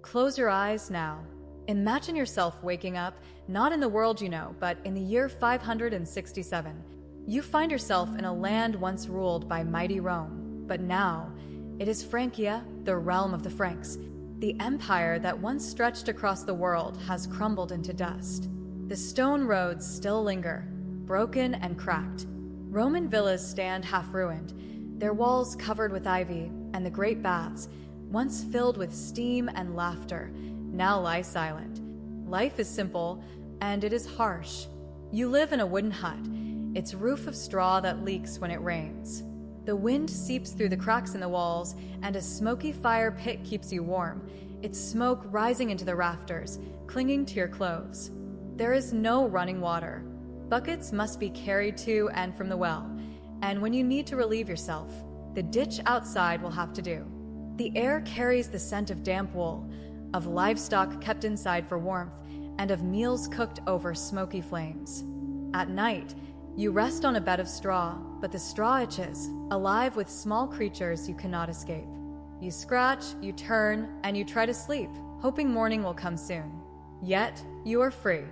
Close your eyes now. Imagine yourself waking up, not in the world you know, but in the year 567. You find yourself in a land once ruled by mighty Rome, but now it is Francia, the realm of the Franks. The empire that once stretched across the world has crumbled into dust. The stone roads still linger, broken and cracked. Roman villas stand half-ruined, their walls covered with ivy, and the great baths, once filled with steam and laughter, now lie silent. Life is simple, and it is harsh. You live in a wooden hut, its roof of straw that leaks when it rains. The wind seeps through the cracks in the walls, and a smoky fire pit keeps you warm, its smoke rising into the rafters, clinging to your clothes. There is no running water. Buckets must be carried to and from the well, and when you need to relieve yourself, the ditch outside will have to do. The air carries the scent of damp wool, of livestock kept inside for warmth, and of meals cooked over smoky flames. At night, you rest on a bed of straw, but the straw itches, alive with small creatures you cannot escape. You scratch, you turn, and you try to sleep, hoping morning will come soon. Yet, you are free.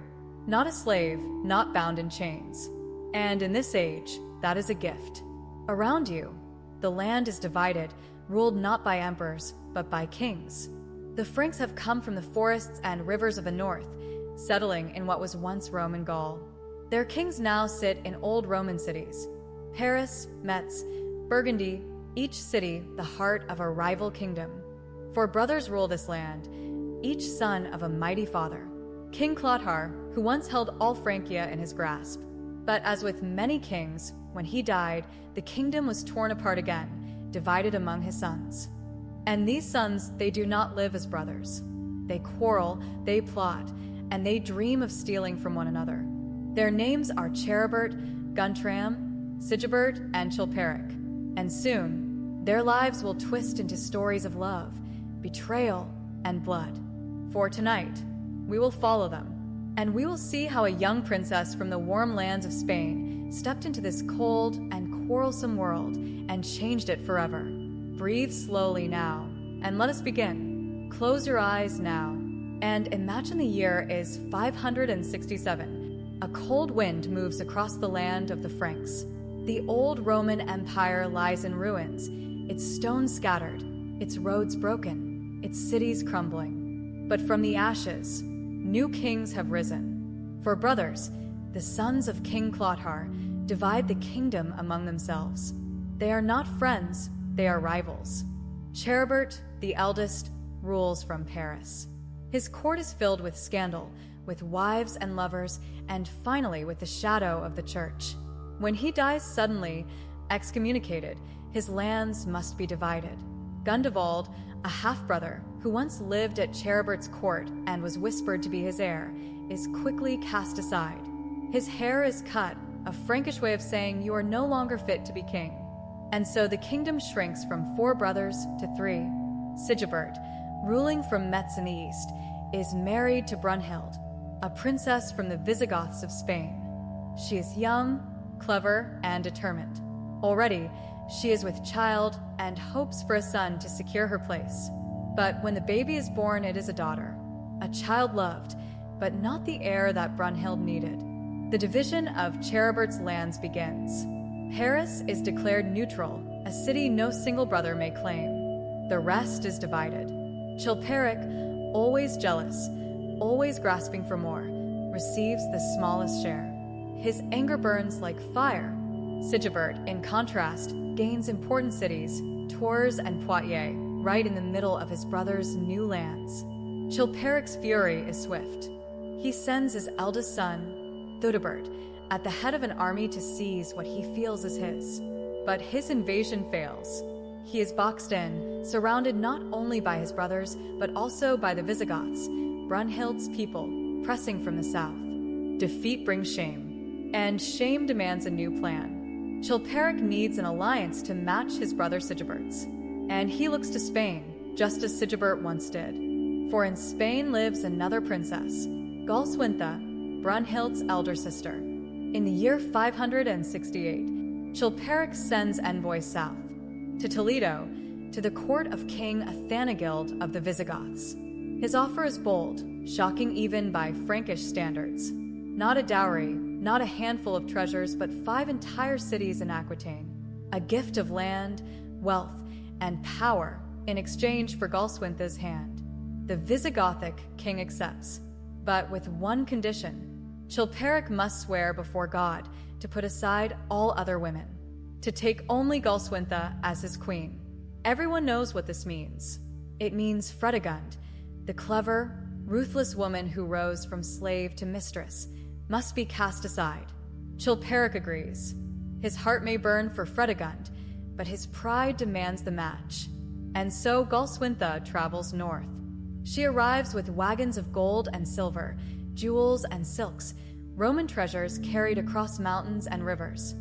Not a slave, not bound in chains. And in this age, that is a gift. Around you, the land is divided, ruled not by emperors, but by kings. The Franks have come from the forests and rivers of the north, settling in what was once Roman Gaul. Their kings now sit in old Roman cities: Paris, Metz, Burgundy, each city the heart of a rival kingdom. For brothers rule this land, each son of a mighty father. King Clothar, who once held all Francia in his grasp. But as with many kings, when he died, the kingdom was torn apart again, divided among his sons. And these sons, they do not live as brothers. They quarrel, they plot, and they dream of stealing from one another. Their names are Cheribert, Guntram, Sigebert, and Chilperic. And soon, their lives will twist into stories of love, betrayal, and blood. For tonight, we will follow them, and we will see how a young princess from the warm lands of Spain stepped into this cold and quarrelsome world and changed it forever. Breathe slowly now, and let us begin. Close your eyes now, and imagine the year is 567. A cold wind moves across the land of the Franks. The old Roman Empire lies in ruins, its stones scattered, its roads broken, its cities crumbling. But from the ashes, new kings have risen. For brothers, the sons of King Clothar, divide the kingdom among themselves. They are not friends, they are rivals. Cheribert, the eldest, rules from Paris. His court is filled with scandal, with wives and lovers, and finally with the shadow of the church. When he dies suddenly, excommunicated, his lands must be divided. Gundevald, a half-brother who once lived at Cheribert's court and was whispered to be his heir, is quickly cast aside. His hair is cut, a Frankish way of saying you are no longer fit to be king. And so the kingdom shrinks from 4 brothers to 3. Sigebert, ruling from Metz in the east, is married to Brunhild, a princess from the Visigoths of Spain. She is young, clever, and determined. Already, she is with child and hopes for a son to secure her place. But when the baby is born, it is a daughter, a child loved, but not the heir that Brunhild needed. The division of Cheribert's lands begins. Paris is declared neutral, a city no single brother may claim. The rest is divided. Chilperic, always jealous, always grasping for more, receives the smallest share. His anger burns like fire. Sigebert, in contrast, gains important cities, Tours and Poitiers, right in the middle of his brother's new lands. Chilperic's fury is swift. He sends his eldest son, Theudebert, at the head of an army to seize what he feels is his. But his invasion fails. He is boxed in, surrounded not only by his brothers, but also by the Visigoths, Brunhild's people, pressing from the south. Defeat brings shame, and shame demands a new plan. Chilperic needs an alliance to match his brother Sigebert's, and he looks to Spain, just as Sigebert once did. For in Spain lives another princess, Galswintha, Brunhild's elder sister. In the year 568, Chilperic sends envoys south, to Toledo, to the court of King Athanagild of the Visigoths. His offer is bold, shocking even by Frankish standards. Not a dowry, not a handful of treasures, but 5 entire cities in Aquitaine. A gift of land, wealth, and power in exchange for Galswintha's hand. The Visigothic king accepts, but with one condition. Chilperic must swear before God to put aside all other women, to take only Galswintha as his queen. Everyone knows what this means. It means Fredegund, the clever, ruthless woman who rose from slave to mistress, must be cast aside. Chilperic agrees. His heart may burn for Fredegund, but his pride demands the match. And so Galswintha travels north. She arrives with wagons of gold and silver, jewels and silks, Roman treasures carried across mountains and rivers.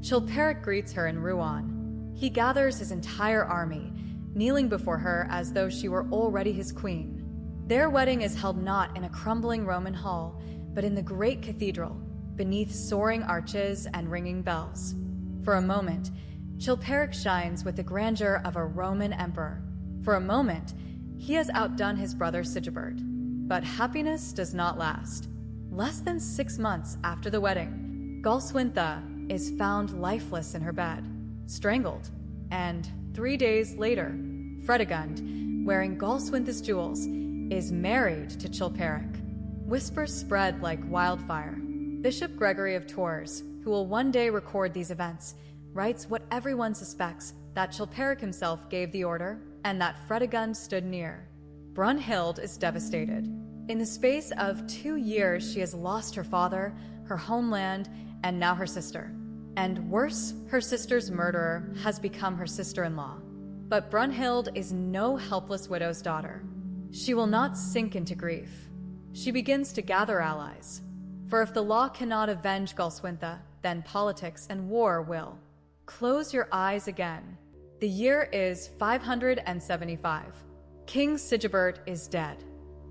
Chilperic greets her in Rouen. He gathers his entire army, kneeling before her as though she were already his queen. Their wedding is held not in a crumbling Roman hall, but in the great cathedral, beneath soaring arches and ringing bells. For a moment, Chilperic shines with the grandeur of a Roman emperor. For a moment, he has outdone his brother Sigebert. But happiness does not last. Less than 6 months after the wedding, Galswintha is found lifeless in her bed, strangled, and 3 days later, Fredegund, wearing Galswintha's jewels, is married to Chilperic. Whispers spread like wildfire. Bishop Gregory of Tours, who will one day record these events, writes what everyone suspects, that Chilperic himself gave the order and that Fredegund stood near. Brunhild is devastated. In the space of 2 years, she has lost her father, her homeland, and now her sister. And worse, her sister's murderer has become her sister-in-law. But Brunhild is no helpless widow's daughter. She will not sink into grief. She begins to gather allies. For if the law cannot avenge Galswintha, then politics and war will. Close your eyes again. The year is 575. King Sigebert is dead.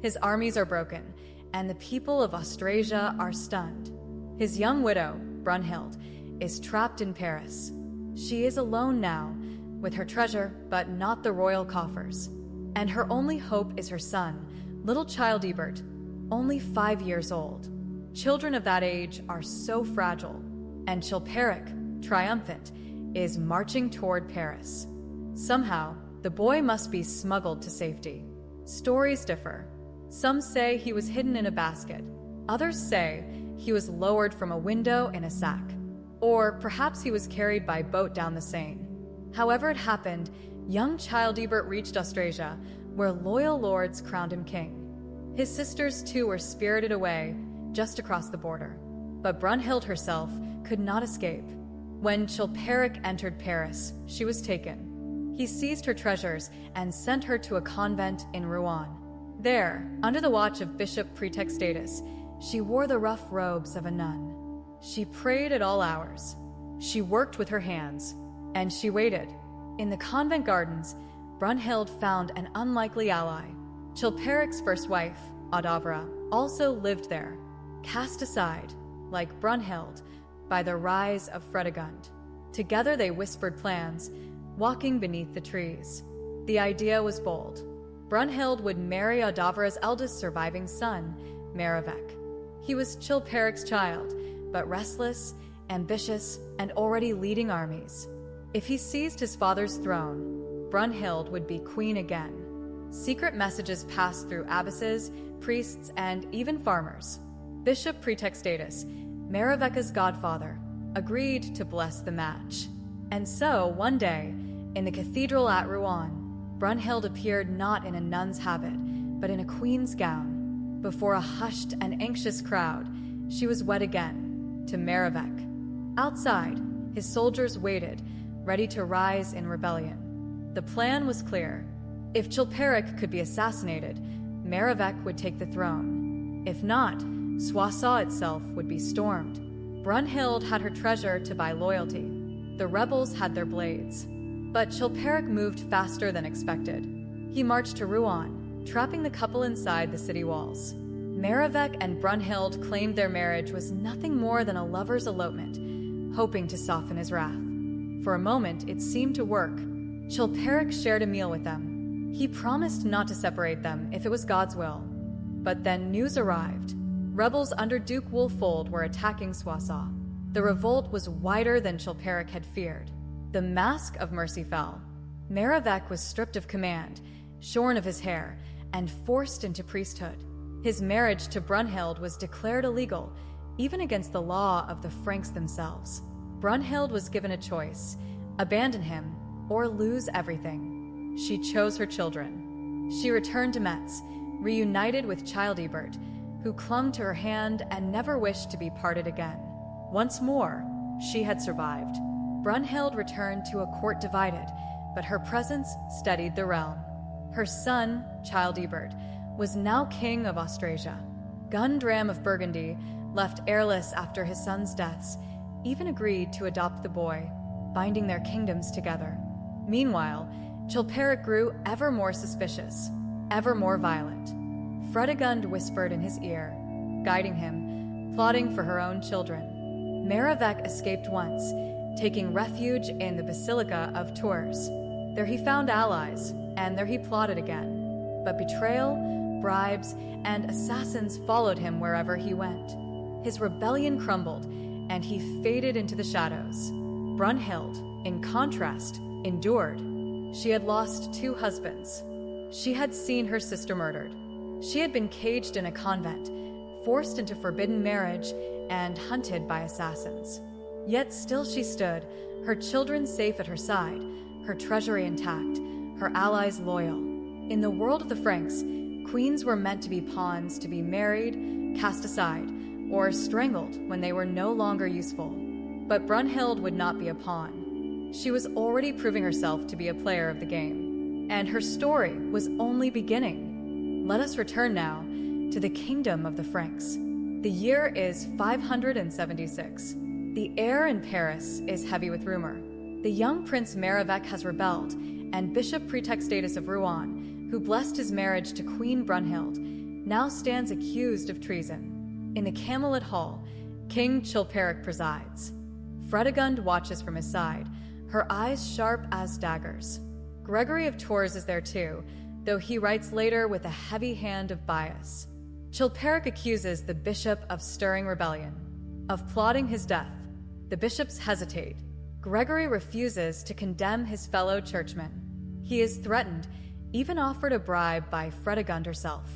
His armies are broken, and the people of Austrasia are stunned. His young widow, Brunhild, is trapped in Paris. She is alone now, with her treasure, but not the royal coffers. And her only hope is her son, little Childebert, only 5 years old. Children of that age are so fragile, and Chilperic, triumphant, is marching toward Paris. Somehow, the boy must be smuggled to safety. Stories differ. Some say he was hidden in a basket. Others say he was lowered from a window in a sack. Or perhaps he was carried by boat down the Seine. However it happened, young Childebert reached Austrasia, where loyal lords crowned him king. His sisters too were spirited away, just across the border. But Brunhild herself could not escape. When Chilperic entered Paris, she was taken. He seized her treasures and sent her to a convent in Rouen. There, under the watch of Bishop Pretextatus, she wore the rough robes of a nun. She prayed at all hours. She worked with her hands, and she waited. In the convent gardens, Brunhild found an unlikely ally. Chilperic's first wife, Adavra, also lived there, cast aside, like Brunhild, by the rise of Fredegund. Together they whispered plans, walking beneath the trees. The idea was bold. Brunhild would marry Adavra's eldest surviving son, Merivek. He was Chilperic's child, but restless, ambitious, and already leading armies. If he seized his father's throne, Brunhild would be queen again. Secret messages passed through abbesses, priests, and even farmers. Bishop Pretextatus, Meriveka's godfather, agreed to bless the match. And so, one day, in the cathedral at Rouen, Brunhild appeared not in a nun's habit, but in a queen's gown. Before a hushed and anxious crowd, she was wed again, to Merivek. Outside, his soldiers waited, ready to rise in rebellion. The plan was clear. If Chilperic could be assassinated, Merivek would take the throne. If not, Soissons itself would be stormed. Brunhild had her treasure to buy loyalty. The rebels had their blades. But Chilperic moved faster than expected. He marched to Rouen, trapping the couple inside the city walls. Merivek and Brunhild claimed their marriage was nothing more than a lover's elopement, hoping to soften his wrath. For a moment, it seemed to work. Chilperic shared a meal with them. He promised not to separate them if it was God's will. But then news arrived. Rebels under Duke Wulfold were attacking Soissons. The revolt was wider than Chilperic had feared. The mask of mercy fell. Merovech was stripped of command, shorn of his hair, and forced into priesthood. His marriage to Brunhild was declared illegal, even against the law of the Franks themselves. Brunhild was given a choice: abandon him or lose everything. She chose her children. She returned to Metz, reunited with Childebert, who clung to her hand and never wished to be parted again. Once more, she had survived. Brunhild returned to a court divided, but her presence steadied the realm. Her son, Childebert, was now king of Austrasia. Gundram of Burgundy, left heirless after his son's deaths, even agreed to adopt the boy, binding their kingdoms together. Meanwhile, Chilperic grew ever more suspicious, ever more violent. Fredegund whispered in his ear, guiding him, plotting for her own children. Merovech escaped once, taking refuge in the Basilica of Tours. There he found allies, and there he plotted again. But betrayal, bribes, and assassins followed him wherever he went. His rebellion crumbled, and he faded into the shadows. Brunhild, in contrast, endured. She had lost 2 husbands. She had seen her sister murdered. She had been caged in a convent, forced into forbidden marriage, and hunted by assassins. Yet still she stood, her children safe at her side, her treasury intact, her allies loyal. In the world of the Franks, queens were meant to be pawns, to be married, cast aside, or strangled when they were no longer useful. But Brunhild would not be a pawn. She was already proving herself to be a player of the game, and her story was only beginning. Let us return now to the kingdom of the Franks. The year is 576. The air in Paris is heavy with rumor. The young Prince Merovech has rebelled, and Bishop Pretextatus of Rouen, who blessed his marriage to Queen Brunhild, now stands accused of treason. In the Camelot Hall, King Chilperic presides. Fredegund watches from his side, her eyes sharp as daggers. Gregory of Tours is there too, though he writes later with a heavy hand of bias. Chilperic accuses the bishop of stirring rebellion, of plotting his death. The bishops hesitate. Gregory refuses to condemn his fellow churchmen. He is threatened, even offered a bribe by Fredegund herself.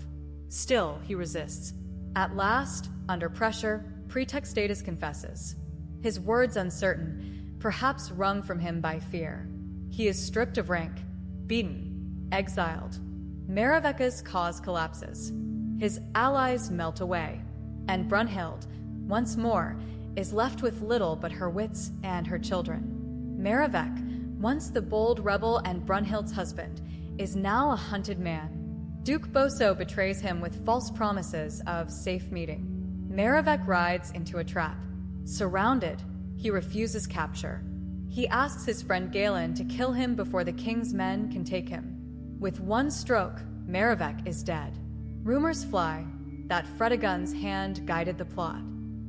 Still, he resists. At last, under pressure, Pretextatus confesses. His words uncertain, perhaps wrung from him by fear. He is stripped of rank, beaten, exiled. Merovech's cause collapses. His allies melt away, and Brunhild, once more, is left with little but her wits and her children. Merovech, once the bold rebel and Brunhild's husband, is now a hunted man. Duke Boso betrays him with false promises of safe meeting. Merovech rides into a trap. Surrounded, he refuses capture. He asks his friend Galen to kill him before the king's men can take him. With one stroke, Merovech is dead. Rumors fly that Fredegund's hand guided the plot.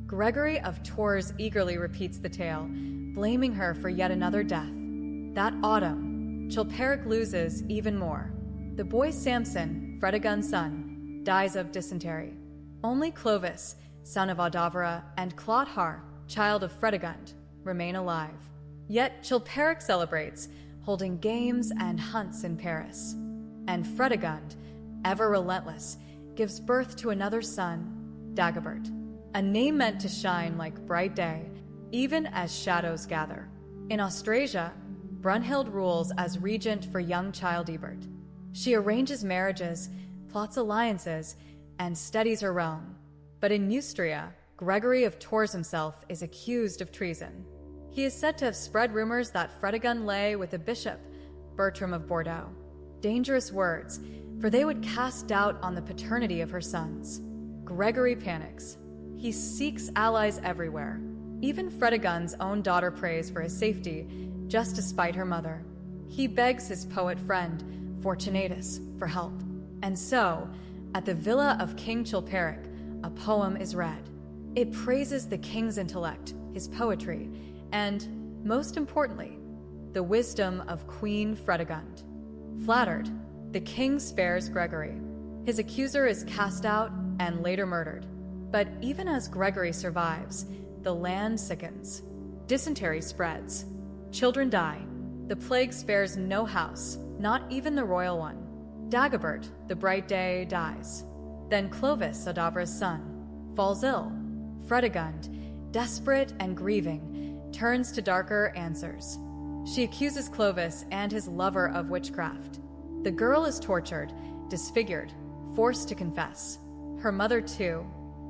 Gregory of Tours eagerly repeats the tale, blaming her for yet another death. That autumn, Chilperic loses even more. The boy Samson, Fredegund's son, dies of dysentery. Only Clovis, son of Audavra, and Clothar, child of Fredegund, remain alive. Yet Chilperic celebrates, holding games and hunts in Paris. And Fredegund, ever relentless, gives birth to another son, Dagobert, a name meant to shine like bright day, even as shadows gather. In Austrasia, Brunhild rules as regent for young Childebert. She arranges marriages, plots alliances, and steadies her realm. But in Neustria, Gregory of Tours himself is accused of treason. He is said to have spread rumors that Fredegund lay with a bishop, Bertram of Bordeaux. Dangerous words, for they would cast doubt on the paternity of her sons. Gregory panics. He seeks allies everywhere. Even Fredegund's own daughter prays for his safety, just to spite her mother. He begs his poet friend, Fortunatus, for help. And so, at the villa of King Chilperic, a poem is read. It praises the king's intellect, his poetry, and, most importantly, the wisdom of Queen Fredegund. Flattered, The king spares Gregory. His accuser is cast out and later murdered. But even as Gregory survives, the land sickens. Dysentery spreads. Children die. The plague spares no house, not even the royal one. Dagobert, the bright day, dies. Then Clovis, Adavra's son, falls ill. Fredegund, desperate and grieving, turns to darker answers. She accuses Clovis and his lover of witchcraft. The girl is tortured, disfigured, forced to confess. Her mother, too,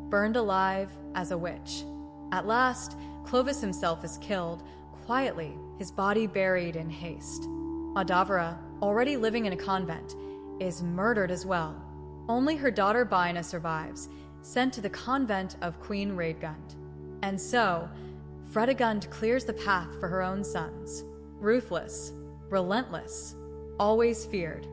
burned alive as a witch. At last, Clovis himself is killed, quietly, his body buried in haste. Adavra, already living in a convent, is murdered as well. Only her daughter Baina survives, sent to the convent of Queen Radegund. And so, Fredegund clears the path for her own sons. Ruthless, relentless, always feared.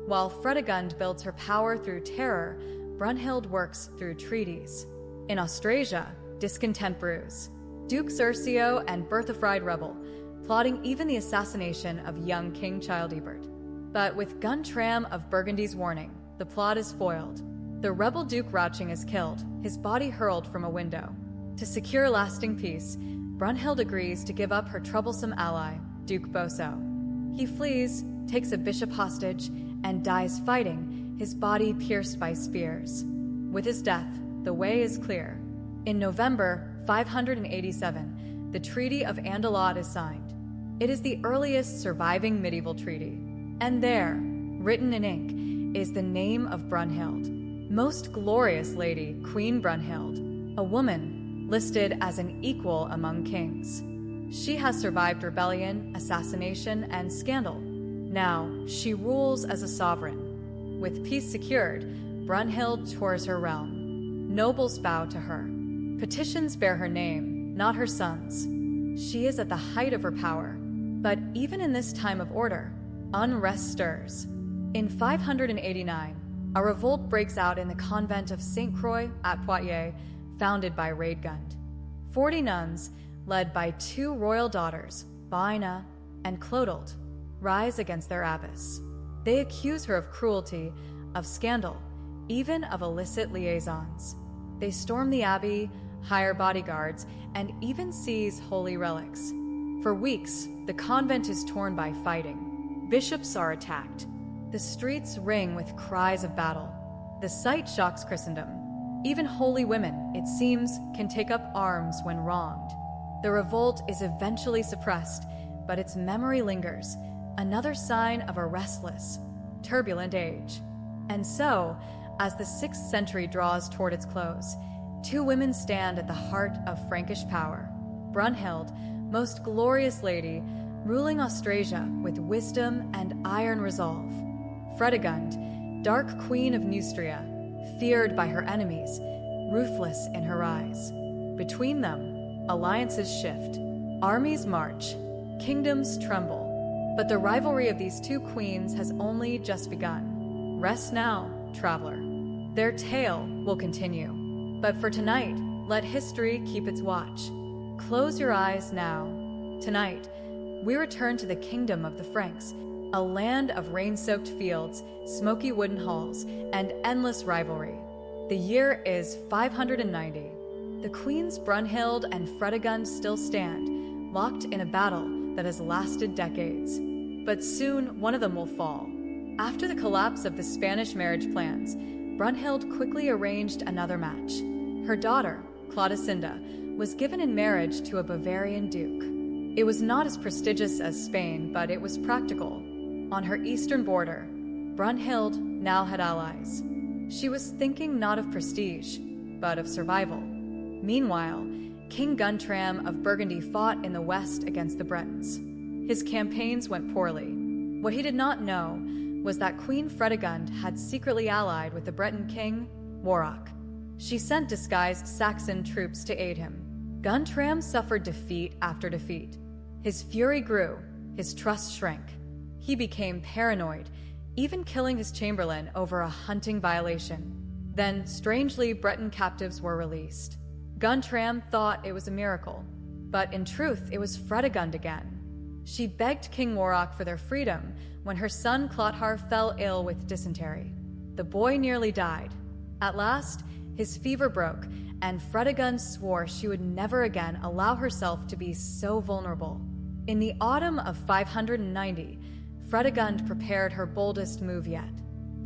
While Fredegund builds her power through terror, Brunhild works through treaties. In Austrasia, discontent brews. Duke Zercio and Berthefried rebel, plotting even the assassination of young King Childebert. But with Guntram of Burgundy's warning, the plot is foiled. The rebel Duke Rauching is killed, his body hurled from a window. To secure lasting peace, Brunhild agrees to give up her troublesome ally, Duke Boso. He flees, takes a bishop hostage, and dies fighting, his body pierced by spears. With his death, the way is clear. In November 587, the Treaty of Andalot is signed. It is the earliest surviving medieval treaty. And there, written in ink, is the name of Brunhild. Most glorious lady, Queen Brunhild, a woman listed as an equal among kings. She has survived rebellion, assassination, and scandal. Now, she rules as a sovereign. With peace secured, Brunhild tours her realm. Nobles bow to her. Petitions bear her name, not her son's. She is at the height of her power. But even in this time of order, unrest stirs. In 589, a revolt breaks out in the convent of Saint Croix at Poitiers, founded by Radegund. 40 nuns, led by 2 royal daughters, Baina and Clodold, rise against their abbess. They accuse her of cruelty, of scandal, even of illicit liaisons. They storm the abbey, hire bodyguards, and even seize holy relics. For weeks, the convent is torn by fighting. Bishops are attacked. The streets ring with cries of battle. The sight shocks Christendom. Even holy women, it seems, can take up arms when wronged. The revolt is eventually suppressed, but its memory lingers, another sign of a restless, turbulent age. And so, as the 6th century draws toward its close, 2 women stand at the heart of Frankish power. Brunhild, most glorious lady, ruling Austrasia with wisdom and iron resolve. Fredegund, dark queen of Neustria, feared by her enemies, ruthless in her rise. Between them, alliances shift, armies march, kingdoms tremble. But the rivalry of these 2 queens has only just begun. Rest now, traveler. Their tale will continue. But for tonight, let history keep its watch. Close your eyes now. Tonight, we return to the kingdom of the Franks, a land of rain-soaked fields, smoky wooden halls, and endless rivalry. The year is 590. The queens Brunhild and Fredegund still stand, locked in a battle that has lasted decades. But soon, one of them will fall. After the collapse of the Spanish marriage plans, Brunhild quickly arranged another match. Her daughter, Clodocinda, was given in marriage to a Bavarian duke. It was not as prestigious as Spain, but it was practical. On her eastern border, Brunhild now had allies. She was thinking not of prestige, but of survival. Meanwhile, King Guntram of Burgundy fought in the west against the Bretons. His campaigns went poorly. What he did not know was that Queen Fredegund had secretly allied with the Breton king, Warrock. She sent disguised Saxon troops to aid him. Guntram suffered defeat after defeat. His fury grew, his trust shrank. He became paranoid, even killing his chamberlain over a hunting violation. Then, strangely, Breton captives were released. Guntram thought it was a miracle, but in truth, it was Fredegund again. She begged King Warok for their freedom when her son Clothar fell ill with dysentery. The boy nearly died. At last, his fever broke, and Fredegund swore she would never again allow herself to be so vulnerable. In the autumn of 590, Fredegund prepared her boldest move yet,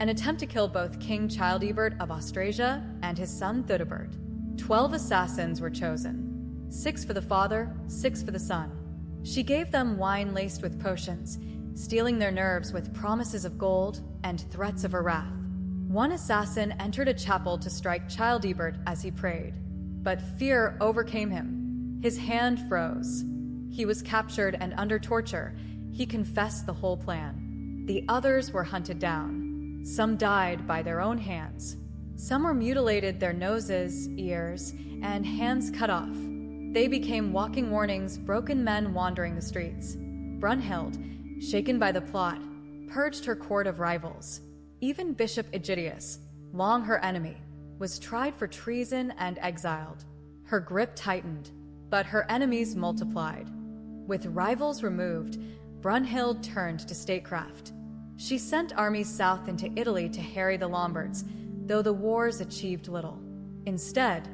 an attempt to kill both King Childebert of Austrasia and his son Theudebert. 12 assassins were chosen, 6 for the father, 6 for the son. She gave them wine laced with potions, stealing their nerves with promises of gold and threats of her wrath. One assassin entered a chapel to strike Childebert as he prayed, but fear overcame him. His hand froze. He was captured, and under torture, he confessed the whole plan. The others were hunted down. Some died by their own hands. Some were mutilated, their noses, ears, and hands cut off. They became walking warnings, broken men wandering the streets. Brunhild, shaken by the plot, purged her court of rivals. Even Bishop Aegidius, long her enemy, was tried for treason and exiled. Her grip tightened, but her enemies multiplied. With rivals removed, Brunhild turned to statecraft. She sent armies south into Italy to harry the Lombards, though the wars achieved little. Instead,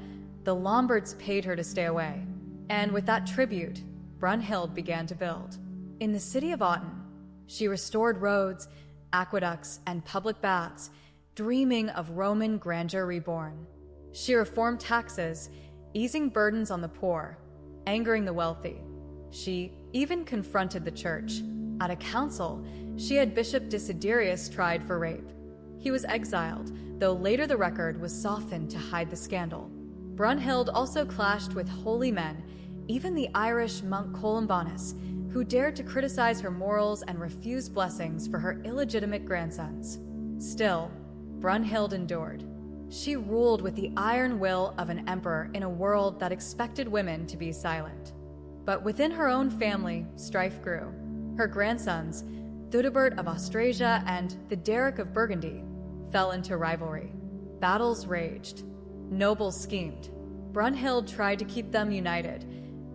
the Lombards paid her to stay away, and with that tribute, Brunhild began to build. In the city of Autun, she restored roads, aqueducts, and public baths, dreaming of Roman grandeur reborn. She reformed taxes, easing burdens on the poor, angering the wealthy. She even confronted the church. At a council, she had Bishop Desiderius tried for rape. He was exiled, though later the record was softened to hide the scandal. Brunhild also clashed with holy men, even the Irish monk Columbanus, who dared to criticize her morals and refuse blessings for her illegitimate grandsons. Still, Brunhild endured. She ruled with the iron will of an emperor in a world that expected women to be silent. But within her own family, strife grew. Her grandsons, Theudebert of Austrasia and Theoderic of Burgundy, fell into rivalry. Battles raged. Nobles schemed. Brunhild tried to keep them united,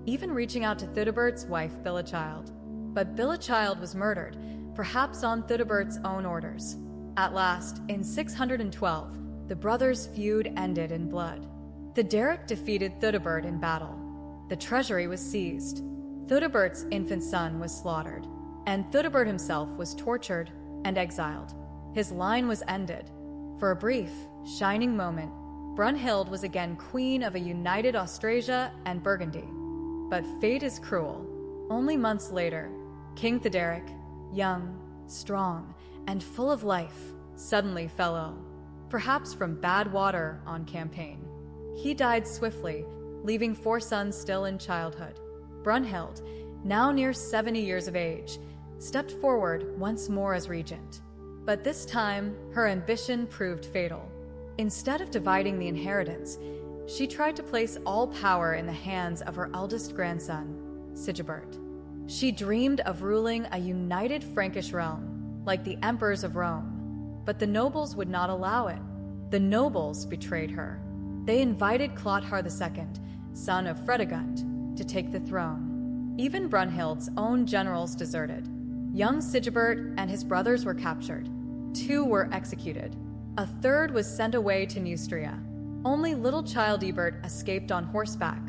even reaching out to Theudebert's wife Bilichild. But Bilichild was murdered, perhaps on Theudebert's own orders. At last, in 612, the brothers' feud ended in blood. Theoderic defeated Theudebert in battle. The treasury was seized. Theudebert's infant son was slaughtered, and Theudebert himself was tortured and exiled. His line was ended. For a brief, shining moment, Brunhild was again queen of a united Austrasia and Burgundy. But fate is cruel. Only months later, King Theoderic, young, strong, and full of life, suddenly fell ill, perhaps from bad water on campaign. He died swiftly, leaving 4 sons still in childhood. Brunhild, now near 70 years of age, stepped forward once more as regent. But this time, her ambition proved fatal. Instead of dividing the inheritance, she tried to place all power in the hands of her eldest grandson, Sigebert. She dreamed of ruling a united Frankish realm, like the emperors of Rome. But the nobles would not allow it. The nobles betrayed her. They invited Clothar II, son of Fredegund, to take the throne. Even Brunhild's own generals deserted. Young Sigebert and his brothers were captured. 2 were executed. A 3rd was sent away to Neustria. Only little Childebert escaped on horseback.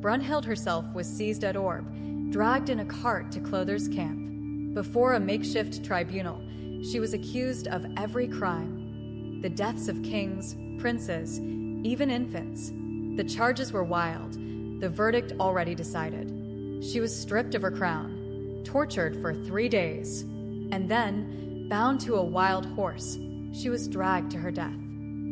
Brunhild herself was seized at Orb, dragged in a cart to Clothar's camp. Before a makeshift tribunal, she was accused of every crime. The deaths of kings, princes, even infants. The charges were wild, the verdict already decided. She was stripped of her crown, tortured for 3 days, and then, bound to a wild horse, she was dragged to her death.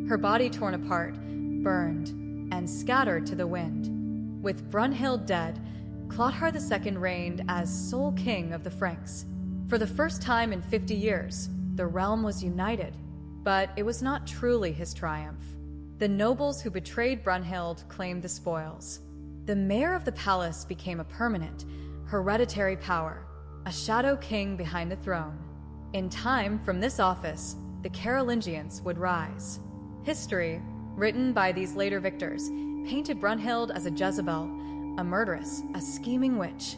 Her body torn apart, burned, and scattered to the wind. With Brunhild dead, Clothar II reigned as sole king of the Franks. For the first time in 50 years, the realm was united, but it was not truly his triumph. The nobles who betrayed Brunhild claimed the spoils. The mayor of the palace became a permanent, hereditary power, a shadow king behind the throne. In time, from this office, the Carolingians would rise. History, written by these later victors, painted Brunhild as a Jezebel, a murderess, a scheming witch.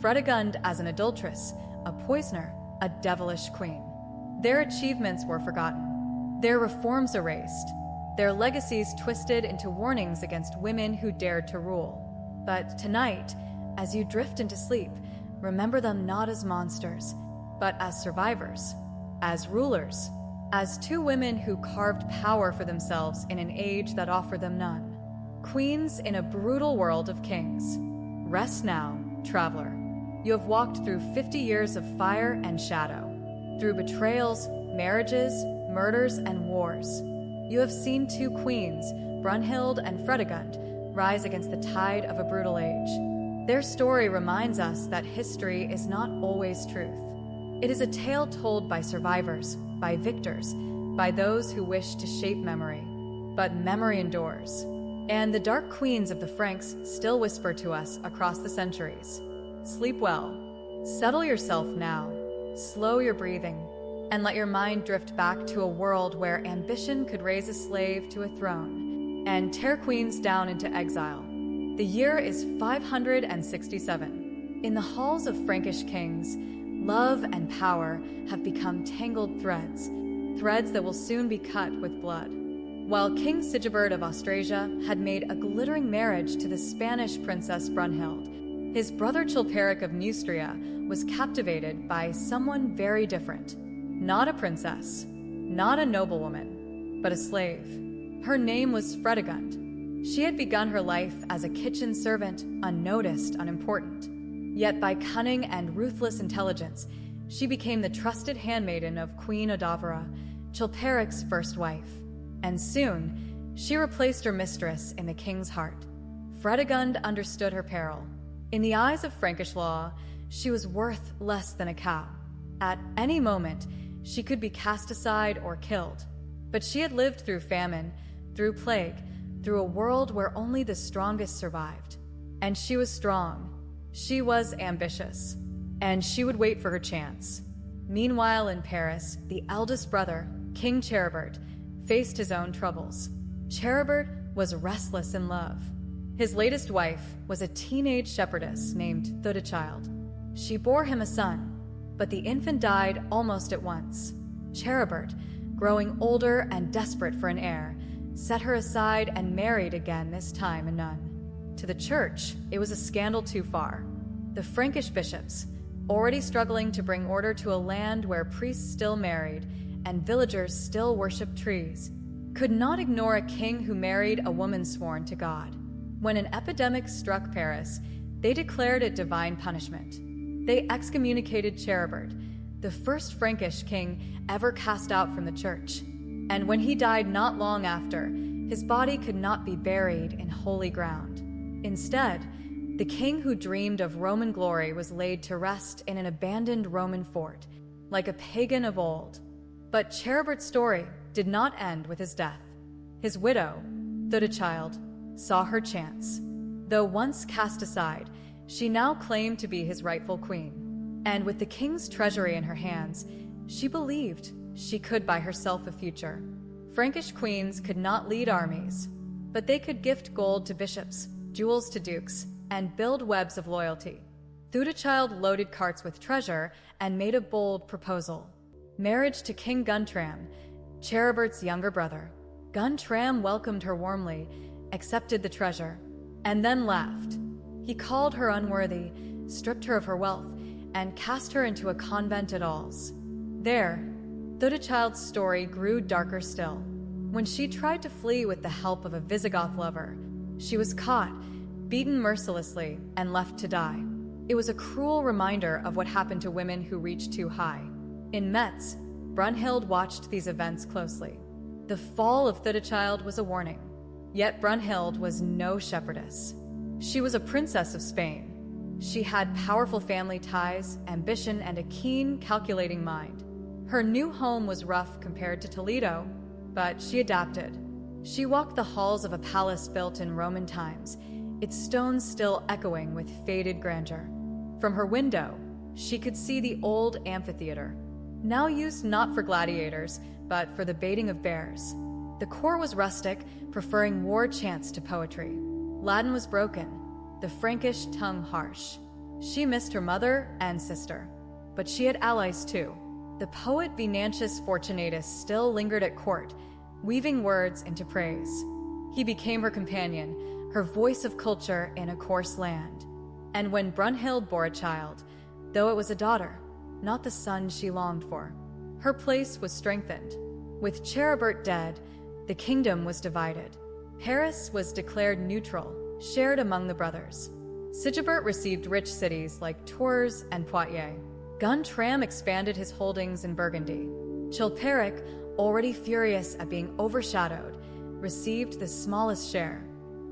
Fredegund as an adulteress, a poisoner, a devilish queen. Their achievements were forgotten, their reforms erased, their legacies twisted into warnings against women who dared to rule. But tonight, as you drift into sleep, remember them not as monsters, but as survivors, as rulers, as two women who carved power for themselves in an age that offered them none. Queens in a brutal world of kings. Rest now, traveler. You have walked through 50 years of fire and shadow, through betrayals, marriages, murders, and wars. You have seen two queens, Brunhild and Fredegund, rise against the tide of a brutal age. Their story reminds us that history is not always truth. It is a tale told by survivors, by victors, by those who wish to shape memory. But memory endures, and the dark queens of the Franks still whisper to us across the centuries. Sleep well. Settle yourself now. Slow your breathing, and let your mind drift back to a world where ambition could raise a slave to a throne and tear queens down into exile. The year is 567. In the halls of Frankish kings, love and power have become tangled threads that will soon be cut with blood. While King Sigebert of Austrasia had made a glittering marriage to the Spanish princess Brunhild, his brother Chilperic of Neustria was captivated by someone very different. Not a princess, not a noblewoman, but a slave. Her name was Fredegund. She had begun her life as a kitchen servant, unnoticed, unimportant. Yet by cunning and ruthless intelligence, she became the trusted handmaiden of Queen Odavara, Chilperic's first wife. And soon, she replaced her mistress in the king's heart. Fredegund understood her peril. In the eyes of Frankish law, she was worth less than a cow. At any moment, she could be cast aside or killed. But she had lived through famine, through plague, through a world where only the strongest survived. And she was strong. She was ambitious. And she would wait for her chance. Meanwhile, in Paris, the eldest brother, King Cheribert, faced his own troubles. Cheribert was restless in love. His latest wife was a teenage shepherdess named Thudchild. She bore him a son, but the infant died almost at once. Cheribert, growing older and desperate for an heir, set her aside and married again, this time a nun. To the church, it was a scandal too far. The Frankish bishops, already struggling to bring order to a land where priests still married and villagers still worshipped trees, could not ignore a king who married a woman sworn to God. When an epidemic struck Paris, they declared it divine punishment. They excommunicated Cheribert, the first Frankish king ever cast out from the church. And when he died not long after, his body could not be buried in holy ground. Instead, the king who dreamed of Roman glory was laid to rest in an abandoned Roman fort, like a pagan of old. But Cheribert's story did not end with his death. His widow, Thudchild, saw her chance. Though once cast aside, she now claimed to be his rightful queen. And with the king's treasury in her hands, she believed she could buy herself a future. Frankish queens could not lead armies, but they could gift gold to bishops, jewels to dukes, and build webs of loyalty. Thudchild loaded carts with treasure and made a bold proposal. Marriage to King Guntram, Cheribert's younger brother. Guntram welcomed her warmly, accepted the treasure, and then laughed. He called her unworthy, stripped her of her wealth, and cast her into a convent at Alls. There, Thudchild's story grew darker still. When she tried to flee with the help of a Visigoth lover, she was caught, beaten mercilessly, and left to die. It was a cruel reminder of what happened to women who reached too high. In Metz, Brunhild watched these events closely. The fall of Thudchild was a warning. Yet Brunhild was no shepherdess. She was a princess of Spain. She had powerful family ties, ambition, and a keen, calculating mind. Her new home was rough compared to Toledo, but she adapted. She walked the halls of a palace built in Roman times, its stones still echoing with faded grandeur. From her window, she could see the old amphitheater, now used not for gladiators, but for the baiting of bears. The core was rustic, preferring war chants to poetry. Latin was broken, the Frankish tongue harsh. She missed her mother and sister, but she had allies too. The poet Venantius Fortunatus still lingered at court, weaving words into praise. He became her companion, her voice of culture in a coarse land. And when Brunhild bore a child, though it was a daughter, not the son she longed for, her place was strengthened. With Cheribert dead, the kingdom was divided. Paris was declared neutral, shared among the brothers. Sigebert received rich cities like Tours and Poitiers. Guntram expanded his holdings in Burgundy. Chilperic, already furious at being overshadowed, received the smallest share,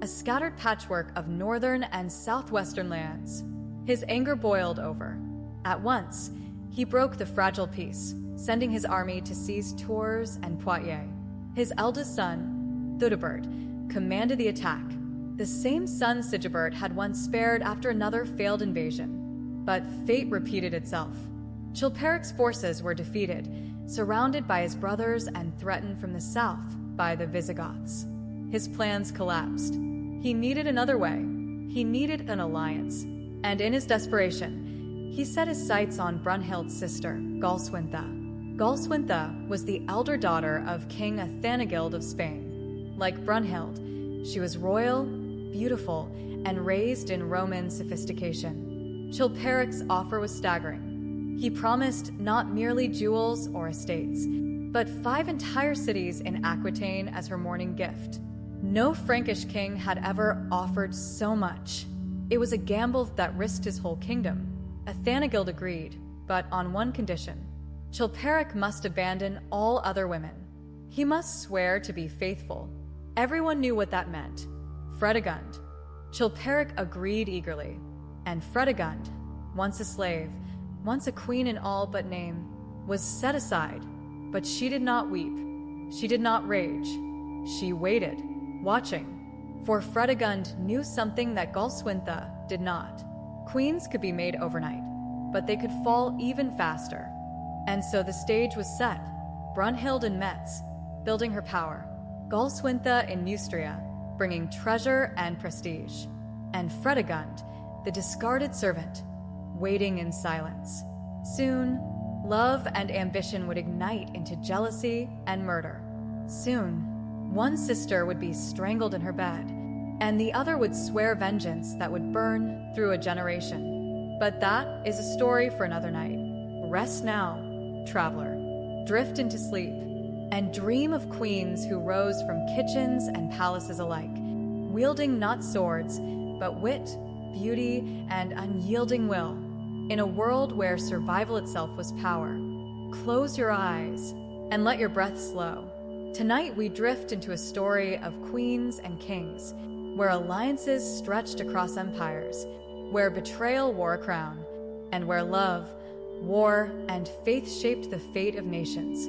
a scattered patchwork of northern and southwestern lands. His anger boiled over. At once, he broke the fragile peace, sending his army to seize Tours and Poitiers. His eldest son, Theudebert, commanded the attack. The same son Sigebert had once spared after another failed invasion. But fate repeated itself. Chilperic's forces were defeated, surrounded by his brothers and threatened from the south by the Visigoths. His plans collapsed. He needed another way. He needed an alliance. And in his desperation, he set his sights on Brunhild's sister, Galswintha. Galswintha was the elder daughter of King Athanagild of Spain. Like Brunhild, she was royal, beautiful, and raised in Roman sophistication. Chilperic's offer was staggering. He promised not merely jewels or estates, but 5 entire cities in Aquitaine as her mourning gift. No Frankish king had ever offered so much. It was a gamble that risked his whole kingdom. Athanagild agreed, but on one condition. Chilperic must abandon all other women. He must swear to be faithful. Everyone knew what that meant. Fredegund. Chilperic agreed eagerly. And Fredegund, once a slave, once a queen in all but name, was set aside. But she did not weep. She did not rage. She waited, watching. For Fredegund knew something that Galswintha did not. Queens could be made overnight, but they could fall even faster. And so the stage was set. Brunhild in Metz, building her power. Galswintha in Neustria, bringing treasure and prestige. And Fredegund, the discarded servant, waiting in silence. Soon, love and ambition would ignite into jealousy and murder. Soon, one sister would be strangled in her bed, and the other would swear vengeance that would burn through a generation. But that is a story for another night. Rest now, traveler. Drift into sleep, and dream of queens who rose from kitchens and palaces alike, wielding not swords, but wit, beauty, and unyielding will, in a world where survival itself was power. Close your eyes and let your breath slow. Tonight we drift into a story of queens and kings, where alliances stretched across empires, where betrayal wore a crown, and where love, war, and faith shaped the fate of nations.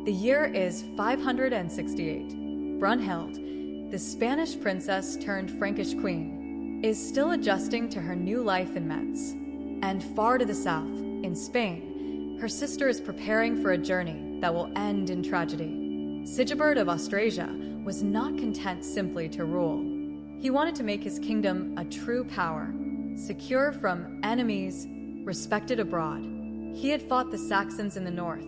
The year is 568. Brunhild, the Spanish princess turned Frankish queen, is still adjusting to her new life in Metz. And far to the south, in Spain, her sister is preparing for a journey that will end in tragedy. Sigebert of Austrasia was not content simply to rule. He wanted to make his kingdom a true power, secure from enemies, respected abroad. He had fought the Saxons in the north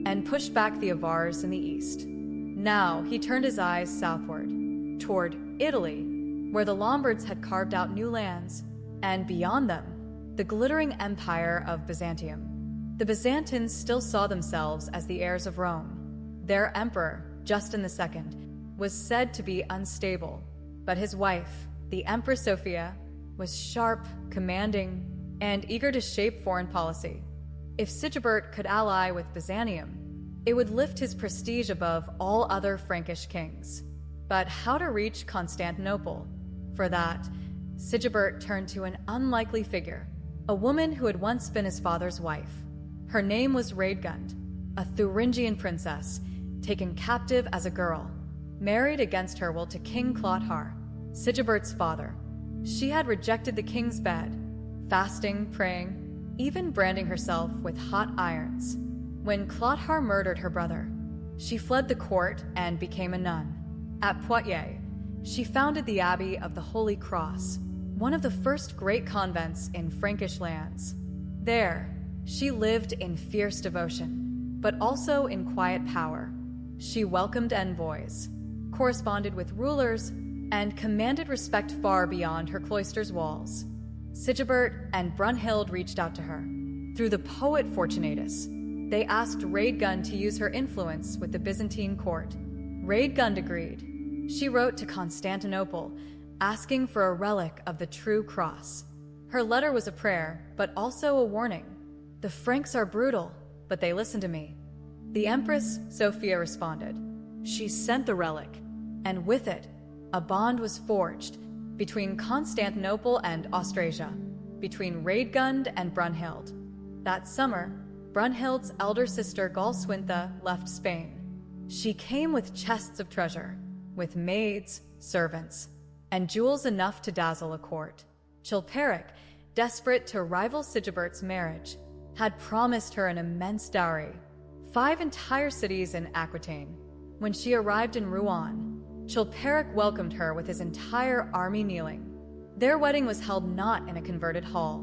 and pushed back the Avars in the east. Now he turned his eyes southward, toward Italy, where the Lombards had carved out new lands, and beyond them, the glittering empire of Byzantium. The Byzantines still saw themselves as the heirs of Rome. Their emperor, Justin II, was said to be unstable, but his wife, the Empress Sophia, was sharp, commanding, and eager to shape foreign policy. If Sigebert could ally with Byzantium, it would lift his prestige above all other Frankish kings. But how to reach Constantinople? For that, Sigebert turned to an unlikely figure, a woman who had once been his father's wife. Her name was Fredegund, a Thuringian princess, taken captive as a girl, married against her will to King Clothar, Sigebert's father. She had rejected the king's bed, fasting, praying, even branding herself with hot irons. When Clothar murdered her brother, she fled the court and became a nun. At Poitiers, she founded the Abbey of the Holy Cross, one of the first great convents in Frankish lands. There, she lived in fierce devotion, but also in quiet power. She welcomed envoys, corresponded with rulers, and commanded respect far beyond her cloister's walls. Sigebert and Brunhild reached out to her. Through the poet Fortunatus, they asked Fredegund to use her influence with the Byzantine court. Fredegund agreed. She wrote to Constantinople, asking for a relic of the true cross. Her letter was a prayer, but also a warning. The Franks are brutal, but they listen to me. The Empress Sophia responded. She sent the relic, and with it, a bond was forged between Constantinople and Austrasia, between Fredegund and Brunhild. That summer, Brunhild's elder sister Galswintha left Spain. She came with chests of treasure, with maids, servants, and jewels enough to dazzle a court. Chilperic, desperate to rival Sigebert's marriage, had promised her an immense dowry, 5 entire cities in Aquitaine. When she arrived in Rouen, Chilperic welcomed her with his entire army kneeling. Their wedding was held not in a converted hall,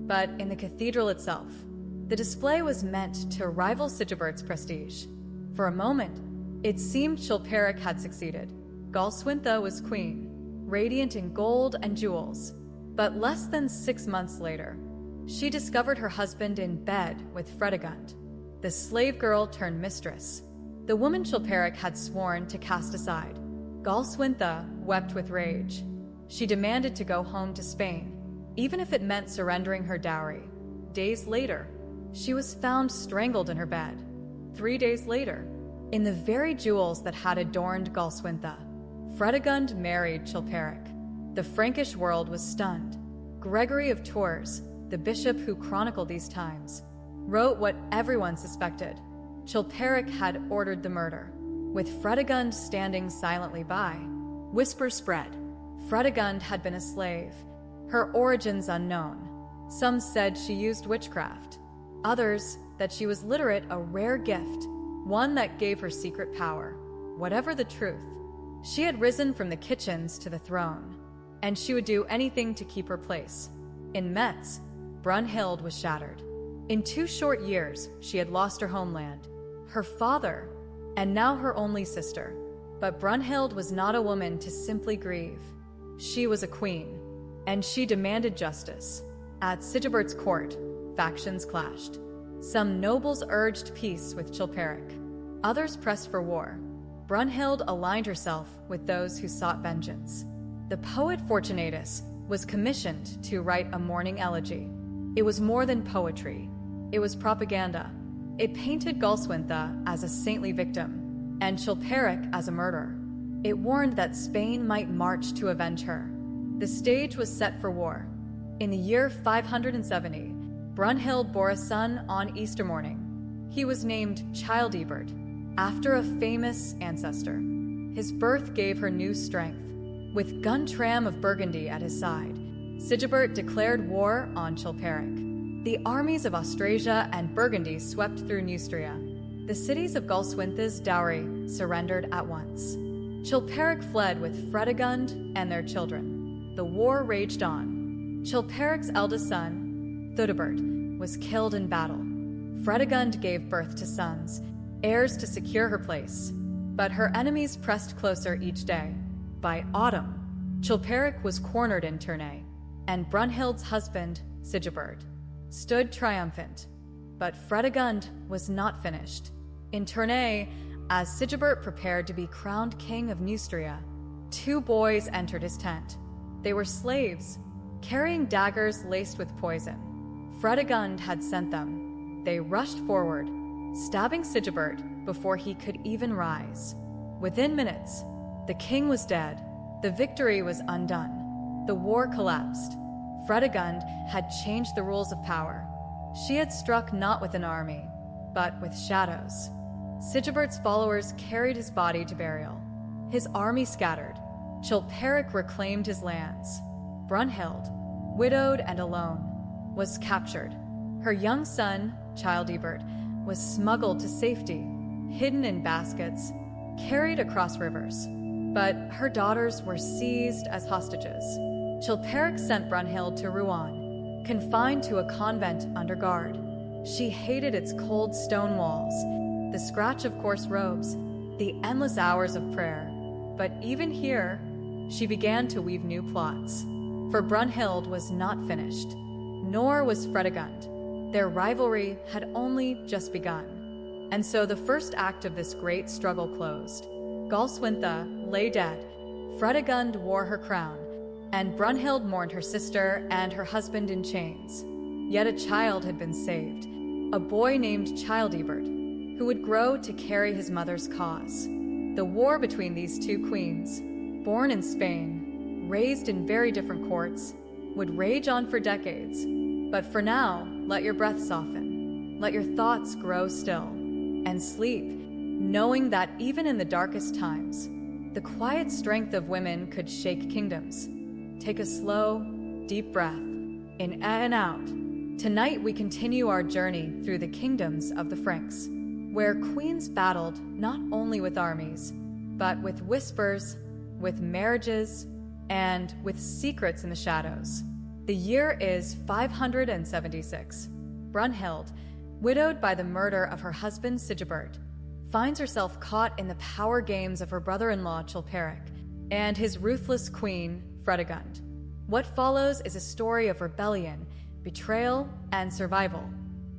but in the cathedral itself. The display was meant to rival Sigebert's prestige. For a moment, it seemed Chilperic had succeeded. Galswintha was queen, radiant in gold and jewels. But less than 6 months later, she discovered her husband in bed with Fredegund, the slave girl turned mistress, the woman Chilperic had sworn to cast aside. Galswintha wept with rage. She demanded to go home to Spain, even if it meant surrendering her dowry. Days later, she was found strangled in her bed. 3 days later, in the very jewels that had adorned Galswintha, Fredegund married Chilperic. The Frankish world was stunned. Gregory of Tours, the bishop who chronicled these times, wrote what everyone suspected. Chilperic had ordered the murder, with Fredegund standing silently by. Whispers spread. Fredegund had been a slave, her origins unknown. Some said she used witchcraft. Others that she was literate, a rare gift, one that gave her secret power. Whatever the truth, she had risen from the kitchens to the throne, and she would do anything to keep her place. In Metz, Brunhild was shattered. In 2 short years, she had lost her homeland, her father, and now her only sister. But Brunhild was not a woman to simply grieve. She was a queen, and she demanded justice. At Sigebert's court, factions clashed. Some nobles urged peace with Chilperic. Others pressed for war. Brunhild aligned herself with those who sought vengeance. The poet Fortunatus was commissioned to write a mourning elegy. It was more than poetry. It was propaganda. It painted Galswintha as a saintly victim and Chilperic as a murderer. It warned that Spain might march to avenge her. The stage was set for war. In the year 570, Brunhild bore a son on Easter morning. He was named Childebert, after a famous ancestor. His birth gave her new strength. With Guntram of Burgundy at his side, Sigebert declared war on Chilperic. The armies of Austrasia and Burgundy swept through Neustria. The cities of Galswintha's dowry surrendered at once. Chilperic fled with Fredegund and their children. The war raged on. Chilperic's eldest son, Theudebert, was killed in battle. Fredegund gave birth to sons, heirs to secure her place. But her enemies pressed closer each day. By autumn, Chilperic was cornered in Tournai, and Brunhild's husband, Sigebert, stood triumphant. But Fredegund was not finished. In Tournai, as Sigebert prepared to be crowned king of Neustria, 2 boys entered his tent. They were slaves, carrying daggers laced with poison. Fredegund had sent them. They rushed forward, stabbing Sigebert before he could even rise. Within minutes, the king was dead. The victory was undone. The war collapsed. Fredegund had changed the rules of power. She had struck not with an army, but with shadows. Sigebert's followers carried his body to burial. His army scattered. Chilperic reclaimed his lands. Brunhild, widowed and alone, was captured. Her young son, Childebert, was smuggled to safety, hidden in baskets, carried across rivers. But her daughters were seized as hostages. Chilperic sent Brunhild to Rouen, confined to a convent under guard. She hated its cold stone walls, the scratch of coarse robes, the endless hours of prayer. But even here, she began to weave new plots. For Brunhild was not finished, nor was Fredegund. Their rivalry had only just begun. And so the first act of this great struggle closed. Galswintha lay dead, Fredegund wore her crown, and Brunhild mourned her sister and her husband in chains. Yet a child had been saved, a boy named Childebert, who would grow to carry his mother's cause. The war between these two queens, born in Spain, raised in very different courts, would rage on for decades. But for now, let your breath soften, let your thoughts grow still, and sleep, knowing that even in the darkest times, the quiet strength of women could shake kingdoms. Take a slow, deep breath, in and out. Tonight we continue our journey through the kingdoms of the Franks, where queens battled not only with armies, but with whispers, with marriages, and with secrets in the shadows. The year is 576. Brunhild, widowed by the murder of her husband Sigebert, finds herself caught in the power games of her brother-in-law Chilperic and his ruthless queen Fredegund. What follows is a story of rebellion, betrayal, and survival.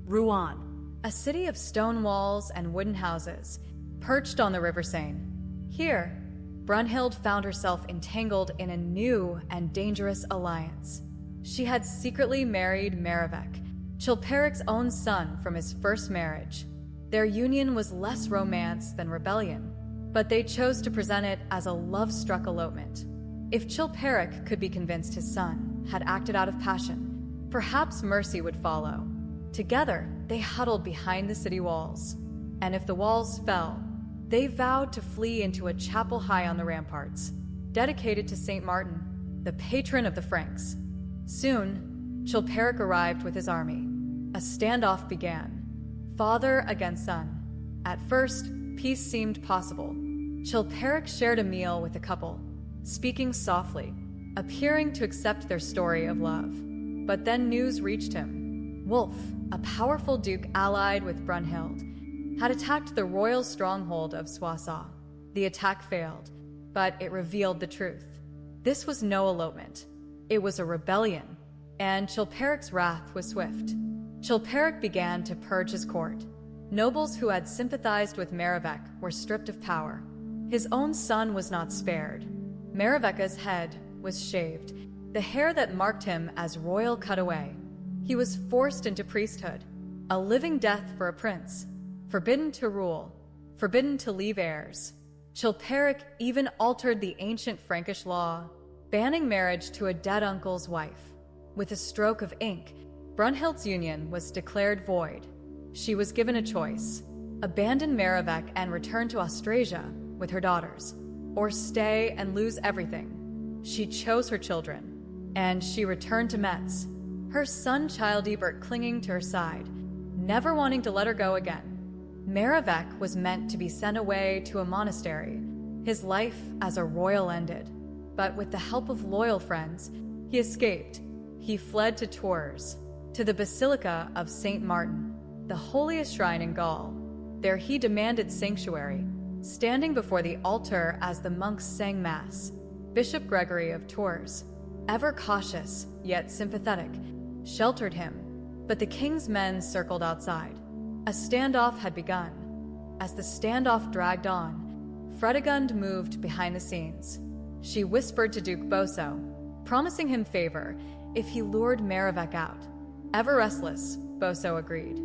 Rouen, a city of stone walls and wooden houses, perched on the River Seine. Here, Brunhild found herself entangled in a new and dangerous alliance. She had secretly married Merivec, Chilperic's own son from his first marriage. Their union was less romance than rebellion, but they chose to present it as a love-struck elopement. If Chilperic could be convinced his son had acted out of passion, perhaps mercy would follow. Together, they huddled behind the city walls, and if the walls fell, they vowed to flee into a chapel high on the ramparts, dedicated to Saint Martin, the patron of the Franks. Soon, Chilperic arrived with his army. A standoff began, father against son. At first, peace seemed possible. Chilperic shared a meal with the couple, speaking softly, appearing to accept their story of love. But then news reached him. Wulf, a powerful duke allied with Brunhild, had attacked the royal stronghold of Soissons. The attack failed, but it revealed the truth. This was no elopement. It was a rebellion, and Chilperic's wrath was swift. Chilperic began to purge his court. Nobles who had sympathized with Merivec were stripped of power. His own son was not spared. Merivec's head was shaved, the hair that marked him as royal cut away. He was forced into priesthood, a living death for a prince, forbidden to rule, forbidden to leave heirs. Chilperic even altered the ancient Frankish law, banning marriage to a dead uncle's wife. With a stroke of ink, Brunhild's union was declared void. She was given a choice: abandon Merivec and return to Austrasia with her daughters, or stay and lose everything. She chose her children, and she returned to Metz, her son Childebert clinging to her side, never wanting to let her go again. Merivec was meant to be sent away to a monastery. His life as a royal ended. But with the help of loyal friends, he escaped. He fled to Tours, to the Basilica of Saint Martin, the holiest shrine in Gaul. There he demanded sanctuary, standing before the altar as the monks sang Mass. Bishop Gregory of Tours, ever cautious yet sympathetic, sheltered him, but the king's men circled outside. A standoff had begun. As the standoff dragged on, Fredegund moved behind the scenes. She whispered to Duke Boso, promising him favor if he lured Merivec out. Ever restless, Boso agreed.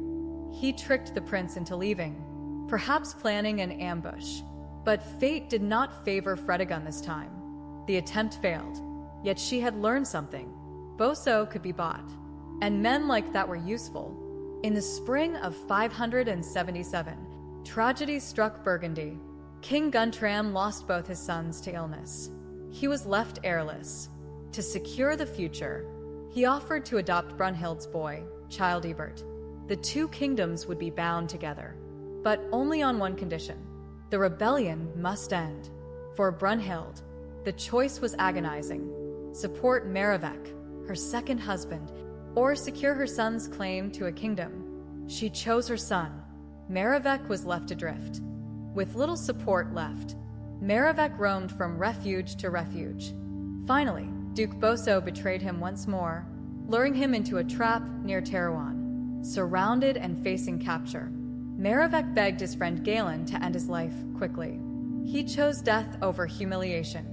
He tricked the prince into leaving, perhaps planning an ambush. But fate did not favor Fredegund this time. The attempt failed, yet she had learned something. Boso could be bought, and men like that were useful. In the spring of 577, tragedy struck Burgundy. King Guntram lost both his sons to illness. He was left heirless. To secure the future, he offered to adopt Brunhild's boy, Childebert. The two kingdoms would be bound together, but only on one condition: the rebellion must end. For Brunhild, the choice was agonizing: support Merivek, her second husband, or secure her son's claim to a kingdom. She chose her son. Merivek was left adrift. With little support left, Merivek roamed from refuge to refuge. Finally, Duke Boso betrayed him once more, luring him into a trap near Terouanne. Surrounded and facing capture, Merivek begged his friend Galen to end his life quickly. He chose death over humiliation.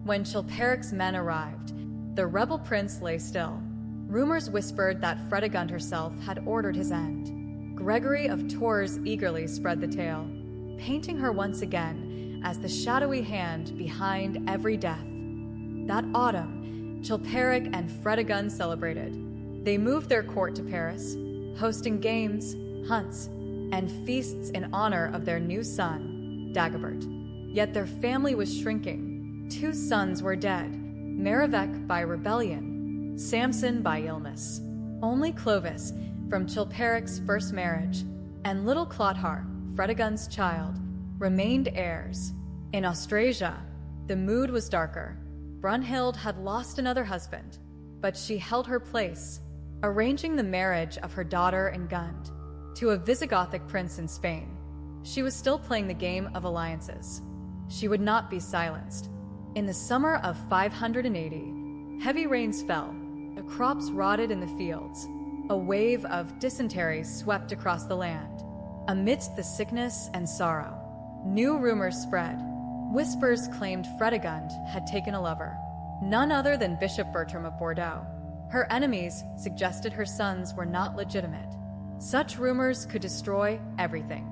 When Chilperic's men arrived, the rebel prince lay still. Rumors whispered that Fredegund herself had ordered his end. Gregory of Tours eagerly spread the tale, painting her once again as the shadowy hand behind every death. That autumn, Chilperic and Fredegund celebrated. They moved their court to Paris, hosting games, hunts, and feasts in honor of their new son, Dagobert. Yet their family was shrinking. 2 sons were dead, Merivek by rebellion, Samson by illness. Only Clovis, from Chilperic's first marriage, and little Clothar, Fredegund's child, remained heirs. In Austrasia, the mood was darker. Brunhild had lost another husband, but she held her place, arranging the marriage of her daughter in Gund to a Visigothic prince in Spain. She was still playing the game of alliances. She would not be silenced. In the summer of 580, heavy rains fell. The crops rotted in the fields. A wave of dysentery swept across the land. Amidst the sickness and sorrow, new rumors spread. Whispers claimed Fredegund had taken a lover, none other than Bishop Bertram of Bordeaux. Her enemies suggested her sons were not legitimate. Such rumors could destroy everything.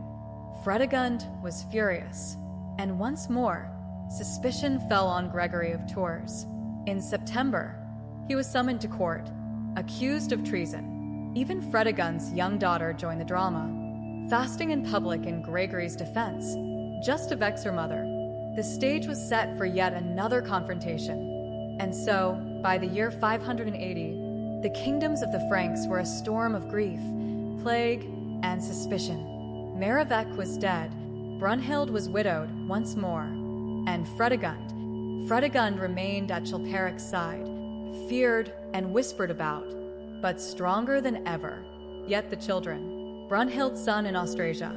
Fredegund was furious, and once more, suspicion fell on Gregory of Tours. In September, he was summoned to court, accused of treason. Even Fredegund's young daughter joined the drama, fasting in public in Gregory's defense, just to vex her mother. The stage was set for yet another confrontation. And so, by the year 580, the kingdoms of the Franks were a storm of grief, plague, and suspicion. Merivek was dead, Brunhild was widowed once more, and Fredegund remained at Chilperic's side, feared and whispered about, but stronger than ever. Yet the children, Brunhild's son in Austrasia,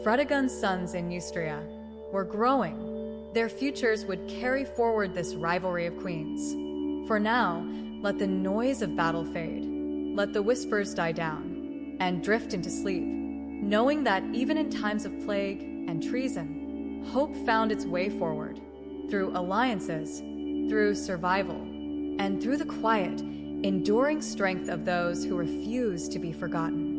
Fredegund's sons in Neustria, were growing. Their futures would carry forward this rivalry of queens. For now, let the noise of battle fade, let the whispers die down, and drift into sleep, knowing that even in times of plague and treason, hope found its way forward, through alliances, through survival, and through the quiet, enduring strength of those who refuse to be forgotten.